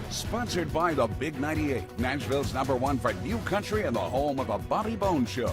Sponsored by the Big 98, Nashville's #1 for new country and the home of the Bobby Bones Show.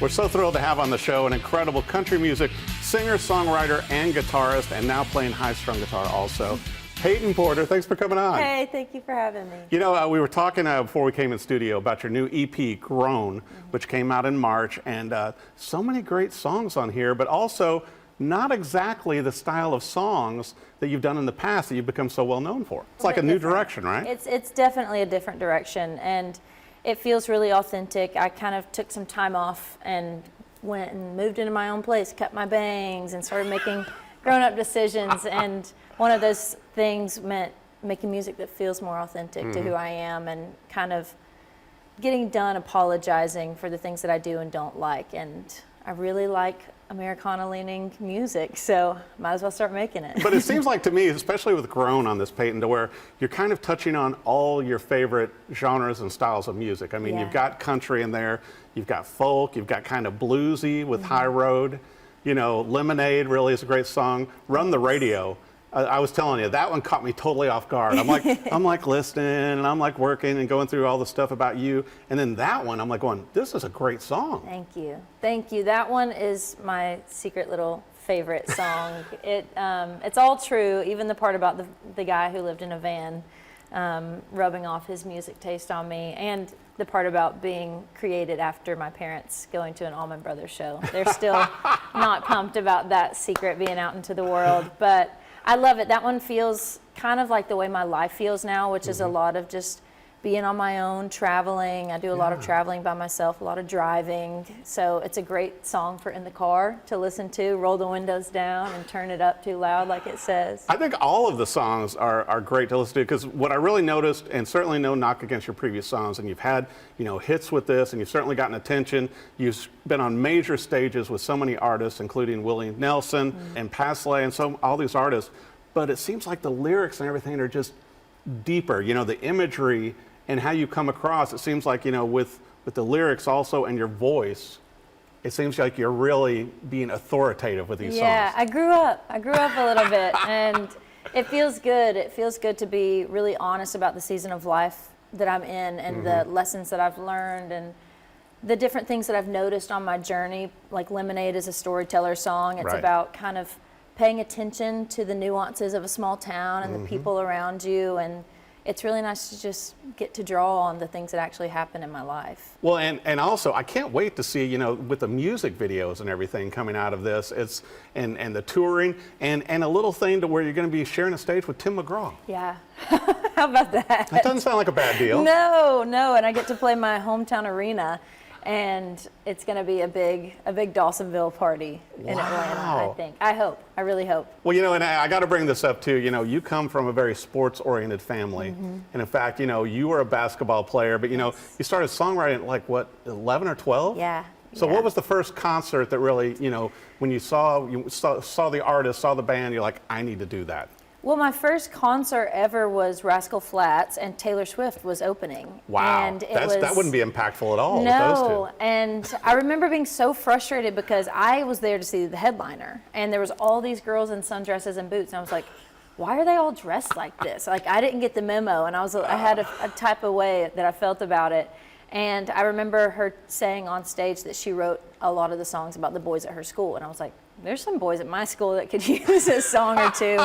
We're so thrilled to have on the show an incredible country music singer, songwriter, and guitarist, and now playing high-strung guitar also. Peytan Porter, thanks for coming on. Hey, thank you for having me. You know, we were talking before we came in studio about your new EP, Grown, which came out in March, and so many great songs on here, but also not exactly the style of songs that you've done in the past that you've become so well known for. It's like a new direction, right? It's definitely a different direction, and it feels really authentic. I kind of took some time off and went and moved into my own place, cut my bangs, and started making grown-up decisions, and one of those things meant making music that feels more authentic to who I am, and kind of getting done apologizing for the things that I do and don't like. And I really like Americana-leaning music, so might as well start making it. But it seems like to me, especially with Grown on this, Peytan, to where you're kind of touching on all your favorite genres and styles of music. I mean, you've got country in there, you've got folk, you've got kind of bluesy with High Road. You know, Lemonade really is a great song. Run the Radio. I was telling you, that one caught me totally off guard. I'm like listening, and I'm like working and going through all the stuff about you. And then that one, I'm like going, this is a great song. Thank you. Thank you. That one is my secret little favorite song. It's all true, even the part about the guy who lived in a van rubbing off his music taste on me, and the part about being created after my parents going to an Allman Brothers show. They're still not pumped about that secret being out into the world, but I love it. That one feels kind of like the way my life feels now, which is a lot of just being on my own, traveling. I do a lot of traveling by myself, a lot of driving. So it's a great song for in the car to listen to, roll the windows down and turn it up too loud like it says. I think all of the songs are great to listen to, because what I really noticed, and certainly no knock against your previous songs, and you've had, you know, hits with this, and you've certainly gotten attention. You've been on major stages with so many artists, including Willie Nelson and Paslay and all these artists. But it seems like the lyrics and everything are just deeper. You know, the imagery and how you come across, it seems like, you know, with the lyrics also and your voice, it seems like you're really being authoritative with these songs. Yeah, I grew up a little bit, and it feels good. It feels good to be really honest about the season of life that I'm in, and the lessons that I've learned, and the different things that I've noticed on my journey. Like Lemonade is a storyteller song. It's about kind of paying attention to the nuances of a small town and the people around you, and it's really nice to just get to draw on the things that actually happen in my life. Well, and also, I can't wait to see, you know, with the music videos and everything coming out of this, and the touring, and a little thing to where you're going to be sharing a stage with Tim McGraw. Yeah. How about that? That doesn't sound like a bad deal. No, and I get to play my hometown arena, and it's going to be a big Dawsonville party in Atlanta, I think. I really hope. Well, you know, and I got to bring this up too. You know, you come from a very sports-oriented family, and in fact, you know, you were a basketball player, but you know, you started songwriting at like what, 11 or 12? Yeah. So what was the first concert that really, you know, when you saw the artist, saw the band, you're like, I need to do that? Well, my first concert ever was Rascal Flatts, and Taylor Swift was opening. Wow, and that wouldn't be impactful at all. No, with those two. And I remember being so frustrated because I was there to see the headliner, and there was all these girls in sundresses and boots, and I was like, why are they all dressed like this? Like, I didn't get the memo, and I had a type of way that I felt about it. And I remember her saying on stage that she wrote a lot of the songs about the boys at her school, and I was like, there's some boys at my school that could use a song or two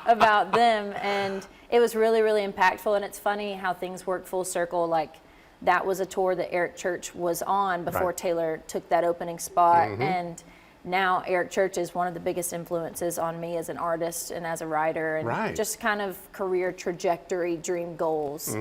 about them. And it was really, really impactful. And it's funny how things work full circle. Like, that was a tour that Eric Church was on before Taylor took that opening spot. And now Eric Church is one of the biggest influences on me as an artist and as a writer, and just kind of career trajectory, dream goals.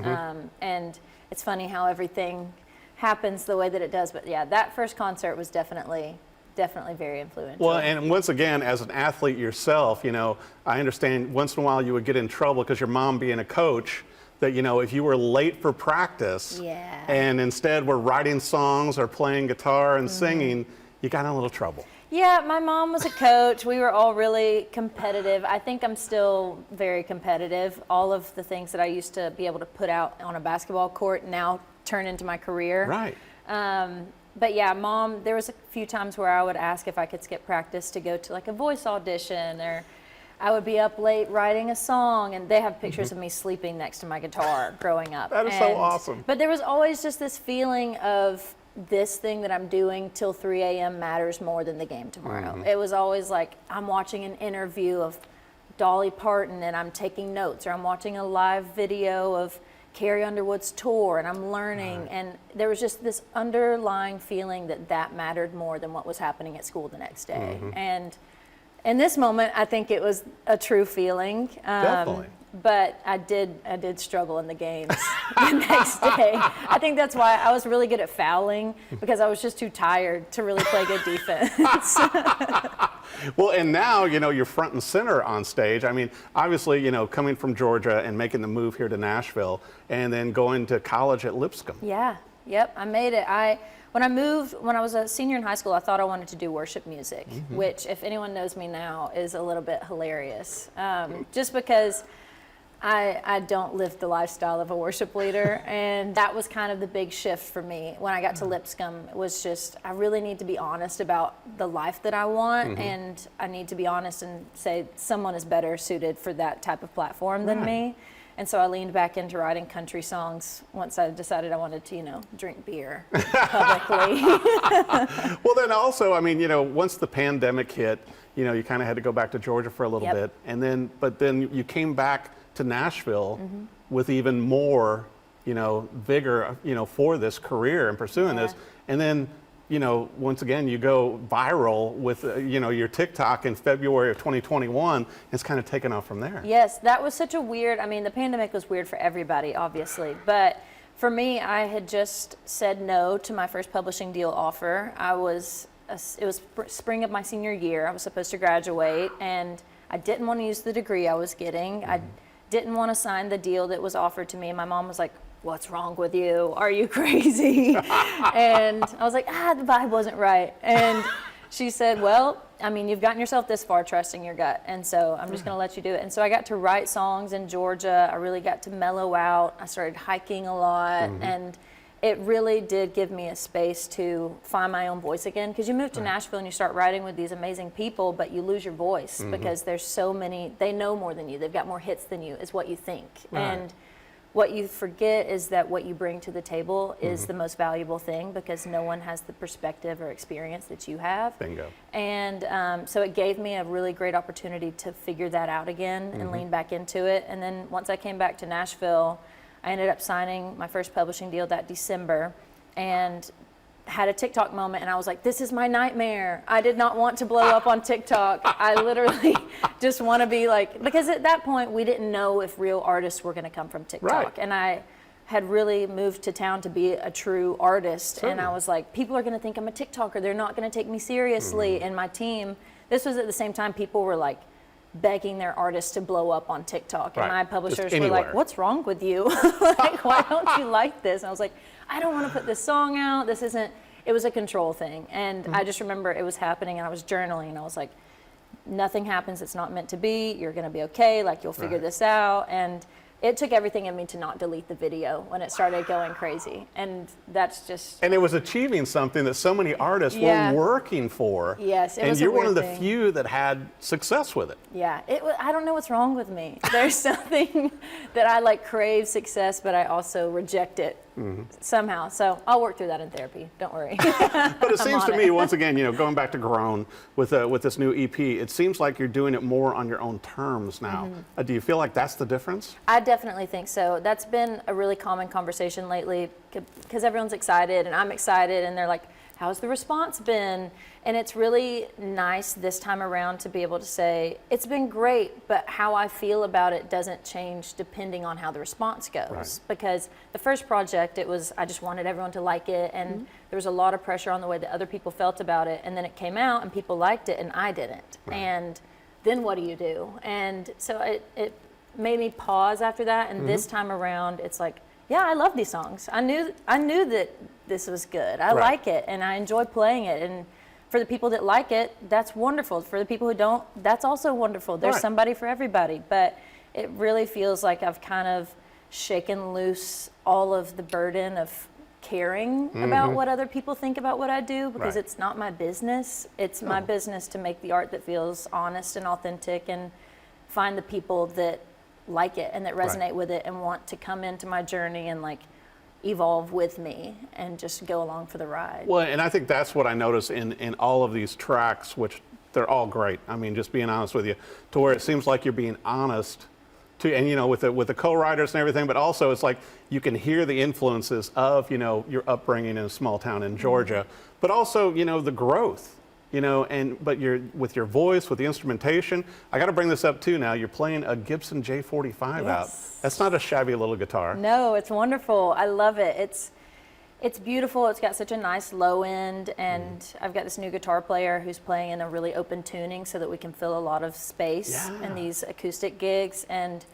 And it's funny how everything happens the way that it does. But yeah, that first concert was definitely very influential. Well, and once again, as an athlete yourself, you know, I understand once in a while you would get in trouble because your mom being a coach, that, you know, if you were late for practice and instead were writing songs or playing guitar and singing, you got in a little trouble. Yeah, my mom was a coach. We were all really competitive. I think I'm still very competitive. All of the things that I used to be able to put out on a basketball court now turn into my career. Right. But yeah, Mom, there was a few times where I would ask if I could skip practice to go to like a voice audition, or I would be up late writing a song, and they have pictures of me sleeping next to my guitar growing up. That is so awesome. But there was always just this feeling of this thing that I'm doing till 3 a.m. matters more than the game tomorrow. It was always like I'm watching an interview of Dolly Parton and I'm taking notes, or I'm watching a live video of Carrie Underwood's tour and I'm learning. And there was just this underlying feeling that mattered more than what was happening at school the next day. And in this moment, I think it was a true feeling. Definitely. But I did struggle in the games the next day. I think that's why I was really good at fouling, because I was just too tired to really play good defense. Well, and now, you're front and center on stage. I mean, obviously, coming from Georgia and making the move here to Nashville and then going to college at Lipscomb. Yeah, yep, I made it. When I was a senior in high school, I thought I wanted to do worship music, which, if anyone knows me now, is a little bit hilarious. Just because I don't live the lifestyle of a worship leader, and that was kind of the big shift for me when I got to Lipscomb. It was just, I really need to be honest about the life that I want, and I need to be honest and say someone is better suited for that type of platform than me. And so I leaned back into writing country songs once I decided I wanted to, drink beer publicly. Well, then also, I mean, once the pandemic hit, you kind of had to go back to Georgia for a little bit, and but then you came back to Nashville with even more, vigor, for this career and pursuing this. And then, once again, you go viral with, your TikTok in February of 2021. It's kind of taken off from there. Yes, that was such a weird, the pandemic was weird for everybody, obviously. But for me, I had just said no to my first publishing deal offer. It was spring of my senior year. I was supposed to graduate, and I didn't want to use the degree I was getting. I didn't want to sign the deal that was offered to me. And my mom was like, "What's wrong with you? Are you crazy?" And I was like, the vibe wasn't right. And she said, "Well, you've gotten yourself this far trusting your gut, and so I'm just going to let you do it." And so I got to write songs in Georgia. I really got to mellow out. I started hiking a lot, and it really did give me a space to find my own voice again. Because you move to Nashville and you start writing with these amazing people, but you lose your voice because there's so many, they know more than you. They've got more hits than you, is what you think. And what you forget is that what you bring to the table is the most valuable thing, because no one has the perspective or experience that you have. Bingo. And so it gave me a really great opportunity to figure that out again and lean back into it. And then once I came back to Nashville, I ended up signing my first publishing deal that December, and had a TikTok moment, and I was like, this is my nightmare. I did not want to blow up on TikTok. I literally just want to be like, because at that point we didn't know if real artists were going to come from TikTok. And I had really moved to town to be a true artist. And I was like, people are going to think I'm a TikToker. They're not going to take me seriously. And my team, this was at the same time people were like begging their artists to blow up on TikTok. And my publishers were like, what's wrong with you? Like, why don't you like this? And I was like, I don't want to put this song out. This isn't, it was a control thing. And I just remember it was happening, and I was journaling, and I was like, nothing happens that's not meant to be. You're going to be okay. Like, you'll figure this out. And it took everything in me to not delete the video when it started going crazy. And that's just... And it was achieving something that so many artists were working for. Yes, it and was you're a weird one of the thing. few that had success with it. Yeah, I don't know what's wrong with me. There's something that I like crave success, but I also reject it somehow. So I'll work through that in therapy. Don't worry. But it seems to me, once again, going back to Grown with this new EP, it seems like you're doing it more on your own terms now. Do you feel like that's the difference? I definitely think so. That's been a really common conversation lately, because everyone's excited and I'm excited, and they're like, how's the response been? And it's really nice this time around to be able to say, it's been great, but how I feel about it doesn't change depending on how the response goes. Because the first project, I just wanted everyone to like it, and there was a lot of pressure on the way that other people felt about it. And then it came out and people liked it and I didn't. And then what do you do? And so it made me pause after that. And this time around, it's like, yeah, I love these songs. I knew that this was good. I like it, and I enjoy playing it. And for the people that like it, that's wonderful. For the people who don't, that's also wonderful. There's somebody for everybody. But it really feels like I've kind of shaken loose all of the burden of caring about what other people think about what I do, because it's not my business. It's my business to make the art that feels honest and authentic and find the people that like it and that resonate Right. with it and want to come into my journey and like evolve with me and just go along for the ride. Well, and I think that's what I notice in all of these tracks, which they're all great. I mean, just being honest with you, to where it seems like you're being honest to, and you know, with the co-writers and everything, but also it's like you can hear the influences of, you know, your upbringing in a small town in Georgia, but also, you know, the growth. You know, but you're with your voice, with the instrumentation. I got to bring this up too now. You're playing a Gibson J45 out. That's not a shabby little guitar. No, it's wonderful. I love it. It's beautiful. It's got such a nice low end, and I've got this new guitar player who's playing in a really open tuning so that we can fill a lot of space in these acoustic gigs, and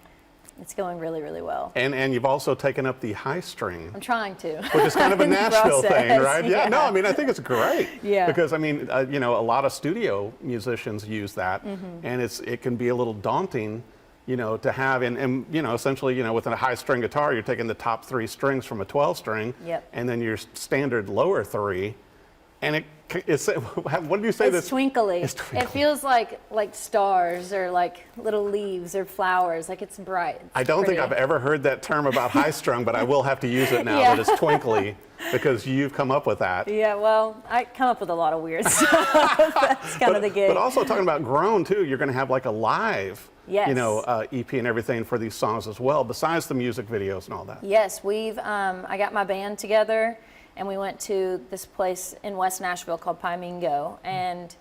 it's going really, really well. And you've also taken up the high string. I'm trying to. Which is kind of a In the Nashville thing, process, right? Yeah. No, I mean, I think it's great. Yeah. Because I mean, you know, a lot of studio musicians use that, and it can be a little daunting, you know, to have, and you know, essentially, you know, with a high string guitar, you're taking the top 3 strings from a 12 string, and then your standard lower 3, and it's what do you say? It's twinkly. It's twinkly. It feels like stars or like little leaves or flowers. Like it's bright. It's I don't think pretty. I've ever heard that term about high strung, but I will have to use it now that it's twinkly, because you've come up with that. Yeah, well, I come up with a lot of weird stuff. That's kind of the gig. But also talking about Grown too, you're going to have like a live, Yes. you know, EP and everything for these songs as well, besides the music videos and all that. Yes, we've. I got my band together, and we went to this place in West Nashville called Pymingo, and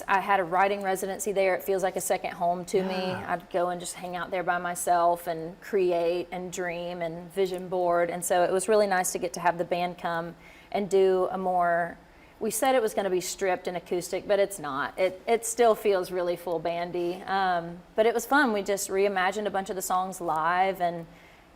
I had a writing residency there. It feels like a second home to me. I'd go and just hang out there by myself and create and dream and vision board. And so it was really nice to get to have the band come and do a more, we said it was going to be stripped and acoustic, but it's not. It still feels really full bandy. But it was fun. We just reimagined a bunch of the songs live and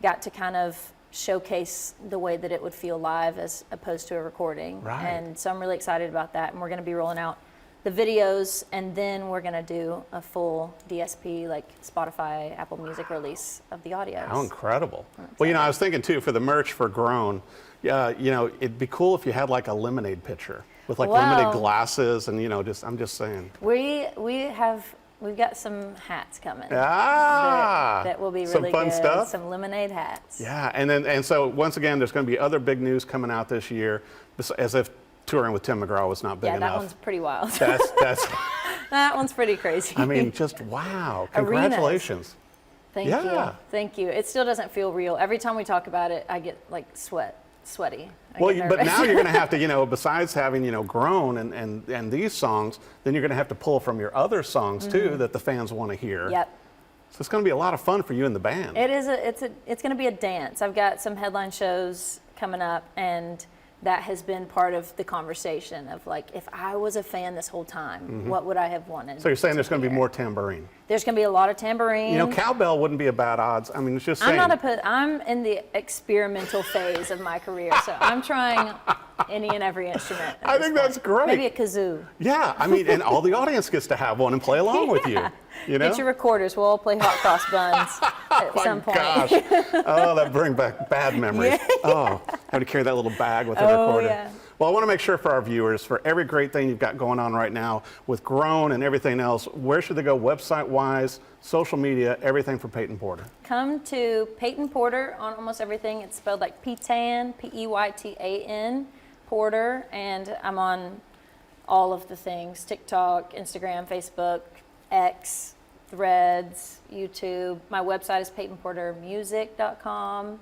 got to kind of showcase the way that it would feel live as opposed to a recording. Right. And so I'm really excited about that. And we're going to be rolling out the videos, and then we're going to do a full DSP, like Spotify, Apple Music release of the audios. How incredible. Well, you know, I was thinking too, for the merch for Grown, you know, it'd be cool if you had like a lemonade pitcher with like limited glasses and, you know, I'm just saying. We've got some hats coming. That will be really some fun good. stuff. Some lemonade hats. Yeah, and so once again, there's going to be other big news coming out this year, as if touring with Tim McGraw was not big enough. Yeah, that one's pretty wild. That's That one's pretty crazy. I mean, just wow. Congratulations. Thank you. Thank you. It still doesn't feel real. Every time we talk about it, I get like sweaty. Well, but now you're going to have to, you know, besides having, you know, Grown and these songs, then you're going to have to pull from your other songs too that the fans want to hear. Yep. So it's going to be a lot of fun for you and the band. It is. It's going to be a dance. I've got some headline shows coming up, and that has been part of the conversation of like, if I was a fan this whole time, what would I have wanted? So you're saying there's going to be more tambourine? There's going to be a lot of tambourine. You know, cowbell wouldn't be a bad odds. I mean, it's just saying. I'm in the experimental phase of my career, so I'm trying any and every instrument. I think that's great. Maybe a kazoo. Yeah, I mean, and all the audience gets to have one and play along with you. You know? Get your recorders. We'll all play hot cross buns at some point. Gosh. Oh, that brings back bad memories. Oh, having to carry that little bag with the recorder. Yeah. Well, I want to make sure for our viewers, for every great thing you've got going on right now with Grown and everything else, where should they go website-wise, social media, everything for Peytan Porter? Come to Peytan Porter on almost everything. It's spelled like Peytan, Peytan, Porter, and I'm on all of the things: TikTok, Instagram, Facebook, X, Threads, YouTube. My website is PeytanPorterMusic.com.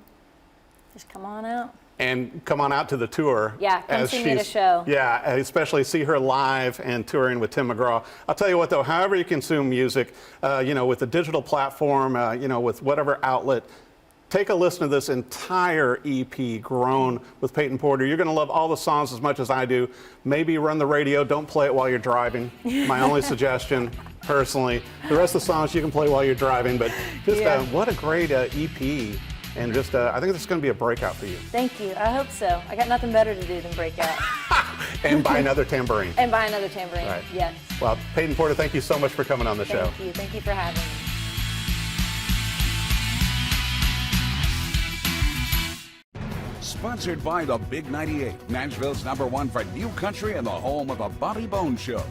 Just come on out. And come on out to the tour. Yeah, come see me at a show. Yeah, especially see her live and touring with Tim McGraw. I'll tell you what though, however you consume music, you know, with the digital platform, you know, with whatever outlet, take a listen to this entire EP, Grown, with Peytan Porter. You're going to love all the songs as much as I do. Maybe run the radio. Don't play it while you're driving. My only suggestion, personally. The rest of the songs you can play while you're driving. But just what a great EP. And just, I think this is going to be a breakout for you. Thank you. I hope so. I got nothing better to do than break out. And buy another tambourine. And buy another tambourine. Right. Yes. Well, Peytan Porter, thank you so much for coming on the show. Thank you. Thank you for having me. Sponsored by the Big 98, Nashville's #1 for new country and the home of the Bobby Bones Show.